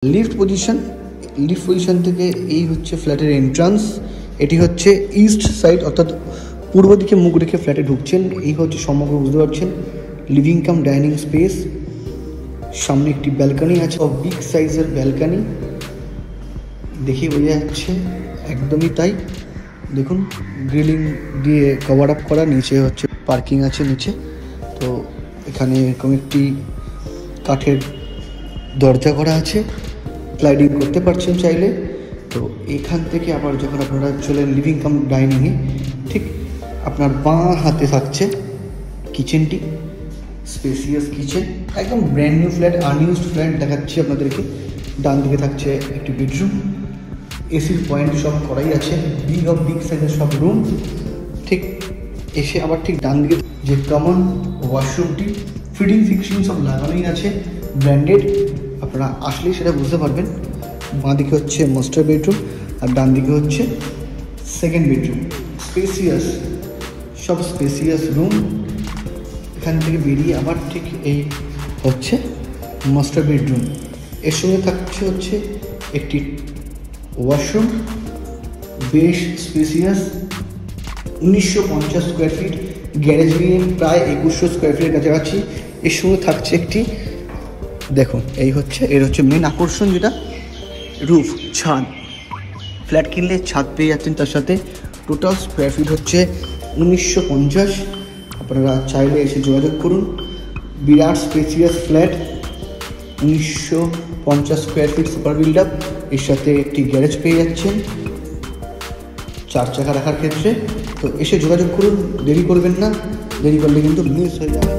Lift position থেকে এই হচ্ছে ফ্ল্যাটের এন্ট্রান্স। এটি হচ্ছে ইস্ট সাইড অর্থাৎ পূর্ব দিকে মুখ রেখে ফ্ল্যাটে ঢুকছেন। এই হচ্ছে সমগ্র, বুঝতে পারছেন, লিভিং কাম ডাইনিং স্পেস। সামনে একটি ব্যালকনি আছে, বিগ সাইজের ব্যালকনি, দেখে বোঝা যাচ্ছে একদমই তাই। দেখুন গ্রিলিং দিয়ে কভার আপ করা, নিচে হচ্ছে পার্কিং আছে নিচে। তো এখানে এরকম একটি কাঠের দরজা করা আছে, স্লাইডিং করতে পারছেন চাইলে। তো এখান থেকে আবার যখন আপনারা চলেন লিভিং কাম ডাইনিংয়ে, ঠিক আপনার বাঁ হাতে থাকছে কিচেনটি, স্পেসিয়াস কিচেন, একদম brand new flat, unused flat দেখাচ্ছি আপনাদেরকে। ডান দিকে থাকছে একটি বেডরুম, এসির পয়েন্ট সব করাই আছে, বিগ সাইজের সব রুম। ঠিক এসে আবার ঠিক ডান দিকে যে কমন ওয়াশরুমটি, ফিটিং ফিক্সিং সব লাগানোই আছে, ব্র্যান্ডেড। আপনারা আসলেই সেটা বুঝতে পারবেন। বাঁ দিকে হচ্ছে মাস্টার বেডরুম আর ডান দিকে হচ্ছে সেকেন্ড বেডরুম। স্পেসিয়াস, সব স্পেসিয়াস রুম। এখান থেকে বেরিয়ে আবার ঠিক এই হচ্ছে মাস্টার বেডরুম। এর সঙ্গে থাকছে হচ্ছে একটি ওয়াশরুম, বেশ স্পেসিয়াস, 1950 স্কোয়ার ফিট, গ্যারেজ নিয়ে প্রায় 2100 স্কোয়ার ফিটের কাছাকাছি। এর সঙ্গে থাকছে একটি, দেখুন এই হচ্ছে, এর হচ্ছে মেন আকর্ষণ যেটা, রুফ, ছাদ। ফ্ল্যাট কিনলে ছাদ পেয়ে যাচ্ছেন তার সাথে। টোটাল স্কোয়ার ফিট হচ্ছে 1950। আপনারা চাইলে এসে যোগাযোগ করুন। বিরাট spacious flat, 1950 square feet super build up, এর সাথে একটি গ্যারেজ পেয়ে যাচ্ছেন 4 চাকা রাখার ক্ষেত্রে। তো এসে যোগাযোগ করুন, দেরি করবেন না, দেরি করলে কিন্তু মিস হয়ে যাবে।